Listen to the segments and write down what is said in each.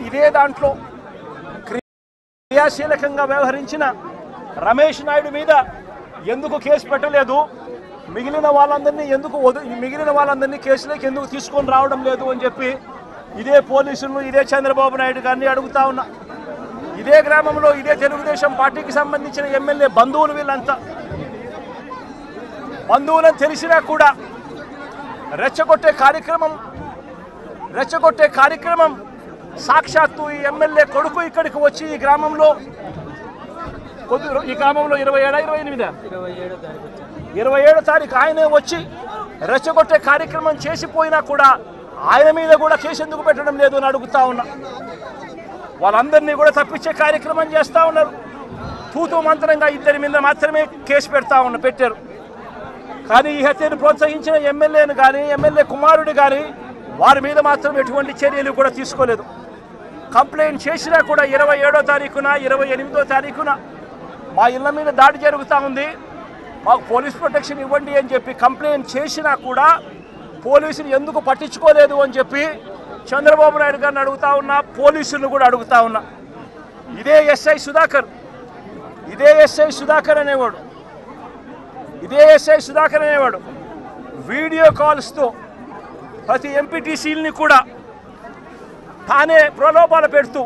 ఇదే దాంట్లో క్రియాశీలకంగా వ్యవహరించిన రమేష్ నాయుడు మీద ఎందుకు కేసు పెట్టలేదు, మిగిలిన వాళ్ళందరినీ కేసులోకి ఎందుకు తీసుకొని రావడం లేదు అని చెప్పి ఇదే పోలీసులను ఇదే చంద్రబాబు నాయుడు గారిని అడుగుతా ఉన్నా. ఇదే గ్రామంలో ఇదే తెలుగుదేశం పార్టీకి సంబంధించిన ఎమ్మెల్యే బంధువులు, వీళ్ళంతా బంధువులను తెలిసినా కూడా రెచ్చగొట్టే కార్యక్రమం సాక్షాత్తు ఈ ఎమ్మెల్యే కొడుకు ఇక్కడికి వచ్చి ఈ గ్రామంలో 27 తారీఖు ఆయనే వచ్చి రెచ్చగొట్టే కార్యక్రమం చేసిపోయినా కూడా ఆయన మీద కూడా కేసు ఎందుకు పెట్టడం లేదు అని అడుగుతా ఉన్నా. వాళ్ళందరినీ కూడా తప్పించే కార్యక్రమం చేస్తూ ఉన్నారు. తూతూ మంత్రంగా 2 మీద మాత్రమే కేసు పెట్టారు. కానీ ఈ హత్యను ప్రోత్సహించిన ఎమ్మెల్యేను కానీ ఎమ్మెల్యే కుమారుడు కానీ వారి మీద మాత్రం ఎటువంటి చర్యలు కూడా తీసుకోలేదు. కంప్లైంట్ చేసినా కూడా 27వ తారీఖున 28వ తారీఖున మా ఇళ్ల మీద దాడి జరుగుతూ ఉంది, మాకు పోలీస్ ప్రొటెక్షన్ ఇవ్వండి అని చెప్పి కంప్లైంట్ చేసినా కూడా పోలీసులు ఎందుకు పట్టించుకోలేదు అని చెప్పి చంద్రబాబు నాయుడు గారిని అడుగుతా ఉన్నా, పోలీసులను కూడా అడుగుతా ఉన్నా. ఇదే ఎస్ఐ సుధాకర్ అనేవాడు వీడియో కాల్స్తో ప్రతి ఎంపీటీసీలని కూడా తానే ప్రలోభాలు పెడుతూ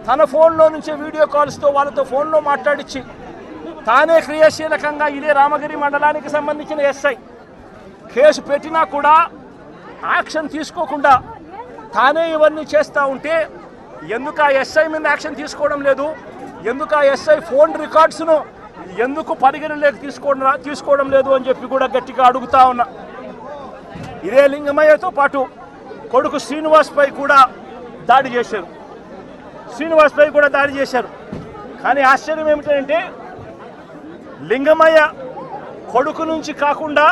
తన ఫోన్లో నుంచే వీడియో కాల్స్తో వాళ్ళతో ఫోన్లో మాట్లాడించి తానే క్రియాశీలకంగా ఇదే రామగిరి మండలానికి సంబంధించిన ఎస్ఐ కేసు పెట్టినా కూడా యాక్షన్ తీసుకోకుండా తానే ఇవన్నీ చేస్తూ ఉంటే ఎందుకు ఆ ఎస్ఐ మీద యాక్షన్ తీసుకోవడం లేదు, ఎందుకు ఆ ఎస్ఐ ఫోన్ రికార్డ్స్ను ఎందుకు పరిగణలోకి తీసుకోవడం లేదు అని చెప్పి కూడా గట్టిగా అడుగుతా ఉన్నా. ఇదే లింగమయ్యతో పాటు కొడుకు శ్రీనివాస్పై కూడా దాడి చేశారు. కానీ ఆశ్చర్యం ఏమిటంటే లింగమయ్య కొడుకు నుంచి కాకుండా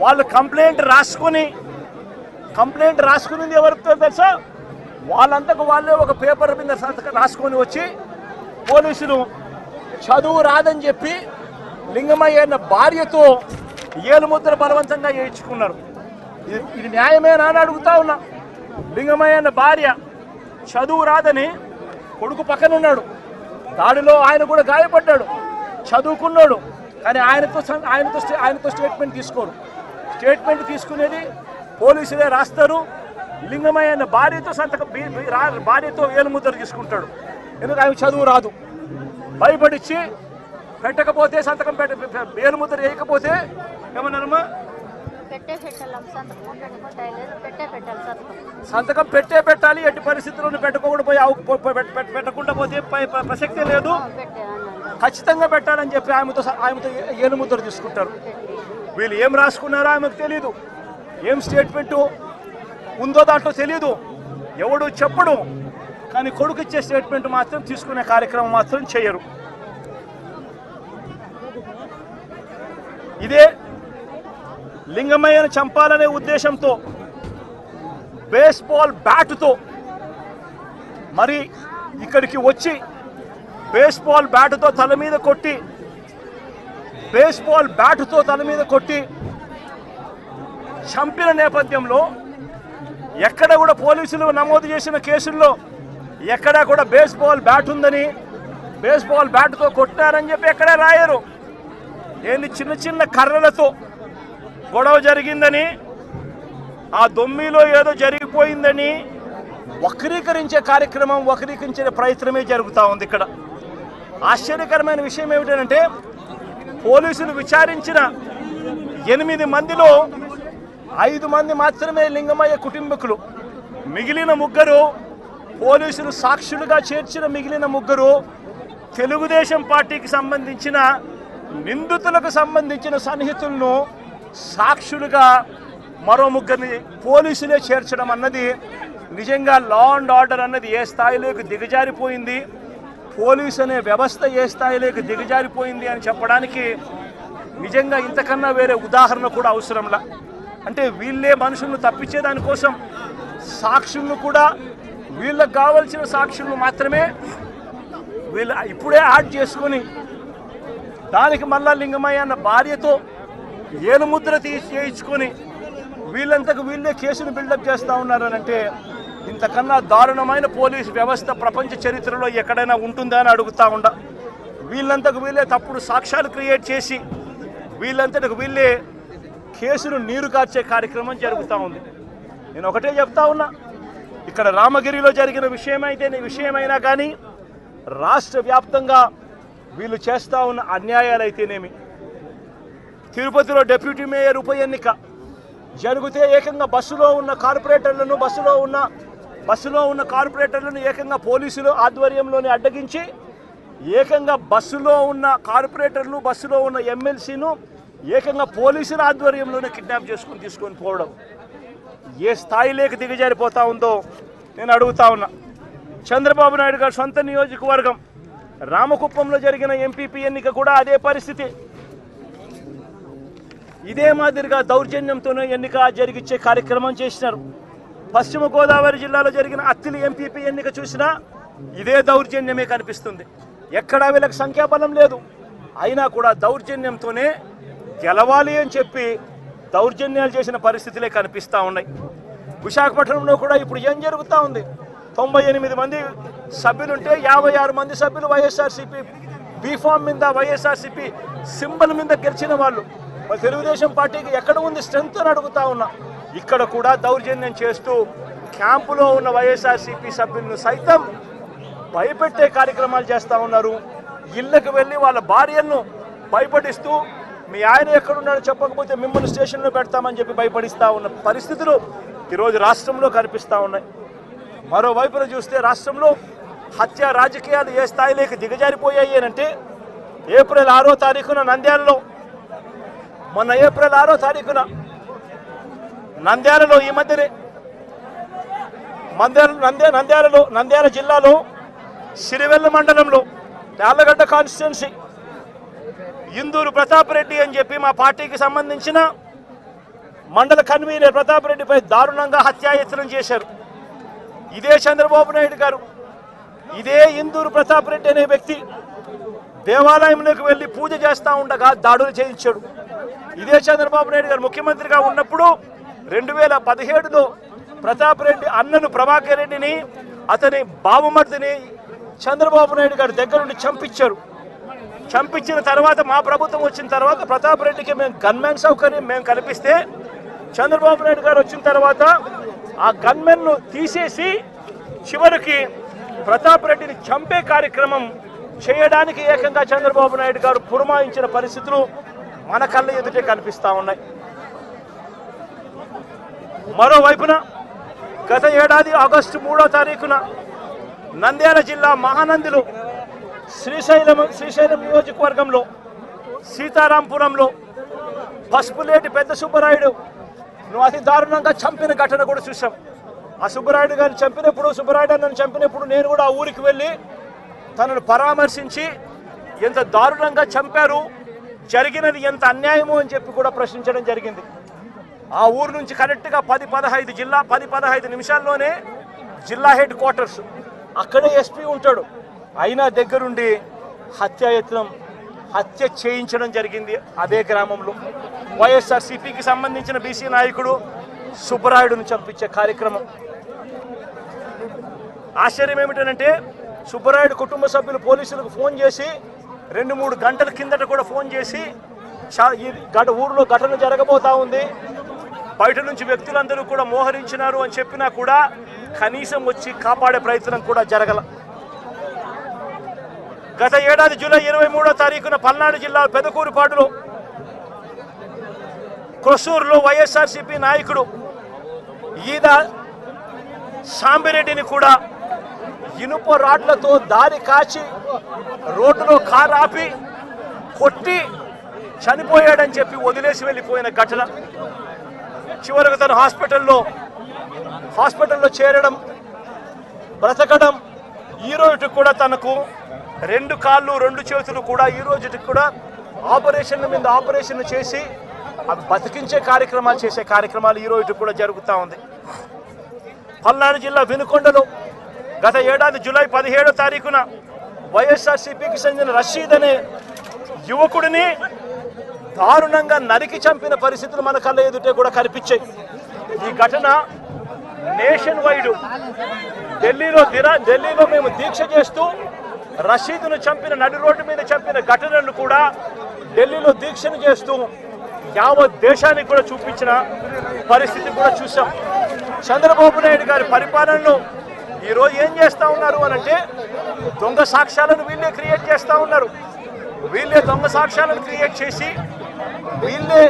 వాళ్ళు కంప్లైంట్ రాసుకునింది ఎవరితో తెలుసా, వాళ్ళంతకు వాళ్ళే ఒక పేపర్ మీద రాసుకొని వచ్చి పోలీసులు చదువు రాదని చెప్పి లింగమయ్య అన్న భార్యతో ఏలుముద్ర బలవంతంగా వేయించుకున్నారు. ఇది న్యాయమేనా అని అడుగుతా ఉన్నా. లింగమయ్య అన్న భార్య చదువు రాదని, కొడుకు పక్కనున్నాడు, దాడిలో ఆయన కూడా గాయపడ్డాడు, చదువుకున్నాడు, కానీ ఆయనతో స్టేట్మెంట్ తీసుకోరు. స్టేట్మెంట్ తీసుకునేది పోలీసులే రాస్తారు. లింగమయ్య అన్న భార్యతో ఏలుముద్ర తీసుకుంటాడు. ఎందుకు ఆయన చదువు రాదు, భయపడిచ్చి పెట్టకపోతే సంతకం ఏలుముద్ర వేయకపోతే ఏమన్నారమ్మా, సంతకం పెట్టాలి. ఎట్టి పరిస్థితుల్లో పెట్టకుండా పోతే ప్రసక్తే లేదు, ఖచ్చితంగా పెట్టాలని చెప్పి ఆమెతో ఏలుముద్ర తీసుకుంటారు. వీళ్ళు ఏం రాసుకున్నారో ఆమెకు తెలీదు, ఏం స్టేట్మెంటు ఉందో దాంట్లో తెలీదు, ఎవడు చెప్పడు. కానీ కొడుకు ఇచ్చే స్టేట్మెంట్ మాత్రం తీసుకునే కార్యక్రమం మాత్రం చేయరు. ఇదే లింగమయ్యను చంపాలనే ఉద్దేశంతో బేస్బాల్ బ్యాటుతో మరి ఇక్కడికి వచ్చి బేస్బాల్ బ్యాటుతో తల మీద కొట్టి చంపిన నేపథ్యంలో ఎక్కడ కూడా పోలీసులు నమోదు చేసిన కేసుల్లో ఎక్కడా కూడా బేస్బాల్ బ్యాట్ ఉందని, బేస్బాల్ బ్యాట్తో కొట్టారని చెప్పి ఎక్కడా రాయరు. ఏంది చిన్న కర్రలతో గొడవ జరిగిందని, ఆ దొమ్మిలో ఏదో జరిగిపోయిందని వక్రీకరించే ప్రయత్నమే జరుగుతూ ఉంది. ఇక్కడ ఆశ్చర్యకరమైన విషయం ఏమిటంటే పోలీసులు విచారించిన 8 మందిలో 5 మంది మాత్రమే లింగమయ్య కుటుంబీకులు. మిగిలిన 3 పోలీసులు సాక్షులుగా చేర్చిన మిగిలిన 3 తెలుగుదేశం పార్టీకి సంబంధించిన నిందితులకు సంబంధించిన సన్నిహితులను సాక్షులుగా మరో 3 పోలీసులే చేర్చడం అన్నది నిజంగా లా అండ్ ఆర్డర్ అన్నది ఏ స్థాయిలోకి దిగజారిపోయింది, పోలీసు అనే వ్యవస్థ ఏ స్థాయిలోకి దిగజారిపోయింది అని చెప్పడానికి నిజంగా ఇంతకన్నా వేరే ఉదాహరణ కూడా అవసరంలా. అంటే వీళ్ళే మనుషులను తప్పించేదానికోసం సాక్షులను కూడా వీళ్ళకు కావలసిన సాక్షులను మాత్రమే వీళ్ళు ఇప్పుడే యాడ్ చేసుకొని దానికి మళ్ళా లింగమయ్య అన్న భార్యతో ఏలుముద్ర చేయించుకొని వీళ్ళంతకు వీళ్ళే కేసును బిల్డప్ చేస్తూ ఉన్నారనంటే ఇంతకన్నా దారుణమైన పోలీసు వ్యవస్థ ప్రపంచ చరిత్రలో ఎక్కడైనా ఉంటుందా అని అడుగుతా ఉండా. వీళ్ళంతకు వీళ్ళే తప్పుడు సాక్ష్యాలు క్రియేట్ చేసి వీళ్ళంతకు వీళ్ళే కేసును నీరు కార్చే కార్యక్రమం జరుగుతూ ఉంది. నేను ఒకటే చెప్తా ఉన్నా, ఇక్కడ రామగిరిలో జరిగిన విషయమైనా కానీ రాష్ట్ర వ్యాప్తంగా వీళ్ళు చేస్తూ ఉన్న అన్యాయాలు అయితేనేమి, తిరుపతిలో డిప్యూటీ మేయర్ ఉప ఎన్నిక జరిగితే ఏకంగా బస్సులో ఉన్న కార్పొరేటర్లను ఏకంగా పోలీసులు ఆధ్వర్యంలోనే అడ్డగించి ఏకంగా బస్సులో ఉన్న కార్పొరేటర్లు బస్సులో ఉన్న ఎమ్మెల్సీను ఏకంగా పోలీసుల ఆధ్వర్యంలోనే కిడ్నాప్ తీసుకొని పోవడం ఏ స్థాయిలోకి దిగజారిపోతా ఉందో నేను అడుగుతా ఉన్నా. చంద్రబాబు నాయుడు గారి సొంత నియోజకవర్గం రామకుప్పంలో జరిగిన ఎంపీపీ ఎన్నిక కూడా అదే పరిస్థితి. ఇదే మాదిరిగా దౌర్జన్యంతోనే ఎన్నిక జరిగించే కార్యక్రమం చేసినారు. పశ్చిమ గోదావరి జిల్లాలో జరిగిన అత్తిలి ఎంపీపీ ఎన్నిక చూసినా ఇదే దౌర్జన్యమే కనిపిస్తుంది. ఎక్కడా వీళ్ళకి సంఖ్యాబలం లేదు, అయినా కూడా దౌర్జన్యంతోనే గెలవాలి అని చెప్పి దౌర్జన్యాలు చేసిన పరిస్థితులే కనిపిస్తూ ఉన్నాయి. విశాఖపట్నంలో కూడా ఇప్పుడు ఏం జరుగుతూ ఉంది? 98 మంది సభ్యులుంటే 56 మంది సభ్యులు వైఎస్ఆర్సీపీ బీఫామ్ మీద వైఎస్ఆర్సీపీ సింబల్ మీద గెలిచిన వాళ్ళు. తెలుగుదేశం పార్టీకి ఎక్కడ ఉంది స్ట్రెంత్ అని అడుగుతా ఉన్నా. ఇక్కడ కూడా దౌర్జన్యం చేస్తూ క్యాంపులో ఉన్న వైఎస్ఆర్సీపీ సభ్యులను సైతం భయపెట్టే కార్యక్రమాలు చేస్తూ ఉన్నారు. ఇళ్లకు వెళ్ళి వాళ్ళ భార్యలను భయపడిస్తూ మీ ఆయన ఎక్కడున్నాడో చెప్పకపోతే మిమ్మల్ని స్టేషన్లో పెడతామని చెప్పి భయపడిస్తూ ఉన్న పరిస్థితులు ఈరోజు రాష్ట్రంలో కనిపిస్తూ ఉన్నాయి. మరోవైపున చూస్తే రాష్ట్రంలో హత్య రాజకీయాలు ఏ స్థాయిలోకి దిగజారిపోయాయి అంటే ఏప్రిల్ 6వ తారీఖున నంద్యాలలో ఈ మధ్యనే నంద్యాల జిల్లాలో సిరివెల్ల మండలంలో యార్లగడ్డ కాన్స్టిట్యున్సీ ఇందూరు ప్రతాప్ రెడ్డి అని చెప్పి మా పార్టీకి సంబంధించిన మండల కన్వీనర్ ప్రతాప్ రెడ్డిపై దారుణంగా హత్యాయత్నం చేశారు. ఇదే చంద్రబాబు నాయుడు గారు ఇదే ఇందూరు ప్రతాప్ రెడ్డి అనే వ్యక్తి దేవాలయంలోకి వెళ్ళి పూజ చేస్తూ ఉండగా దాడులు చేయించాడు. ఇదే చంద్రబాబు నాయుడు గారు ముఖ్యమంత్రిగా ఉన్నప్పుడు 2017లో ప్రతాప్ రెడ్డి అన్నను ప్రభాకర్ రెడ్డిని అతని బావమర్దిని చంద్రబాబు నాయుడు గారి దగ్గర నుండి చంపించిన తర్వాత మా ప్రభుత్వం వచ్చిన తర్వాత ప్రతాప్ రెడ్డికి మేము గన్మెన్ సౌకర్యం మేము కల్పిస్తే చంద్రబాబు నాయుడు గారు వచ్చిన తర్వాత ఆ గన్మెన్ను తీసేసి చివరికి ప్రతాప్ రెడ్డిని చంపే కార్యక్రమం చేయడానికి ఏకంగా చంద్రబాబు నాయుడు గారు పురమాయించిన పరిస్థితులు మన కళ్ళ ఎదుటే కనిపిస్తూ ఉన్నాయి. మరోవైపున గత ఏడాది ఆగస్టు 3వ తారీఖున నంద్యాల జిల్లా మహానందిలో శ్రీశైలం నియోజకవర్గంలో సీతారాంపురంలో పసుపులేటి పెద్ద సుబ్బరాయుడు అతి దారుణంగా చంపిన ఘటన కూడా చూసాం. ఆ సుబ్బరాయుడు గారిని చంపినప్పుడు నేను కూడా ఆ ఊరికి వెళ్ళి తనను పరామర్శించి ఎంత దారుణంగా చంపారు, జరిగినది ఎంత అన్యాయమో అని చెప్పి కూడా ప్రశ్నించడం జరిగింది. ఆ ఊరు నుంచి కరెక్ట్గా 10-15 నిమిషాల్లోనే జిల్లా హెడ్ క్వార్టర్స్, అక్కడే ఎస్పీ ఉంటాడు. అయినా దగ్గరుండి హత్య చేయించడం జరిగింది. అదే గ్రామంలో వైఎస్ఆర్సీపీకి సంబంధించిన బీసీ నాయకుడు సుబ్బరాయుడును చంపించే కార్యక్రమం. ఆశ్చర్యం ఏమిటంటే సుబ్బరాయుడు కుటుంబ సభ్యులు పోలీసులకు ఫోన్ చేసి 2-3 గంటల కిందట కూడా ఫోన్ చేసి ఊరిలో ఘటన జరగబోతా ఉంది, బయట నుంచి వ్యక్తులందరూ కూడా మోహరించినారు అని చెప్పినా కూడా కనీసం వచ్చి కాపాడే ప్రయత్నం కూడా జరగల. గత ఏడాది జూలై 23వ తారీఖున పల్నాడు జిల్లా పెదకూరుపాడులో క్రొసూరులో వైఎస్ఆర్సీపీ నాయకుడు ఈద సాంబిరెడ్డిని కూడా ఇనుప రాడ్లతో దారి కాచి రోడ్డులో కారు ఆపి కొట్టి చనిపోయాడని చెప్పి వదిలేసి వెళ్ళిపోయిన ఘటన. చివరకు తను హాస్పిటల్లో చేరడం, బ్రతకడం, ఈ రోజుకి కూడా తనకు 2 కాళ్ళు 2 చేతులు కూడా ఈ రోజుకి కూడా ఆపరేషన్ చేసి అవి బతికించే కార్యక్రమాలు చేసే కార్యక్రమాలు ఈ రోజుకి కూడా జరుగుతూ ఉంది. పల్నాడు జిల్లా వినుకొండలో గత ఏడాది జూలై 17వ తారీఖున వైఎస్ఆర్సీపీకి చెందిన రషీద్ అనే యువకుడిని దారుణంగా నరికి చంపిన పరిస్థితులు మన కళ్ళ ఎదుటే కూడా కనిపించాయి. ఈ ఘటన నేషన్ వైడ్ ఢిల్లీలో మేము దీక్ష చేస్తూ రషీద్ను చంపిన నడి రోడ్డు మీద చంపిన ఘటనను కూడా ఢిల్లీలో దీక్షను చేస్తూ యావత్ దేశానికి కూడా చూపించిన పరిస్థితి కూడా చూసాం. చంద్రబాబు నాయుడు గారి పరిపాలనను ఈరోజు ఏం చేస్తూ ఉన్నారు అనంటే దొంగ సాక్ష్యాలను వీళ్ళే క్రియేట్ చేస్తూ ఉన్నారు. వీళ్ళే దొంగ సాక్ష్యాలను క్రియేట్ చేసి వీళ్ళే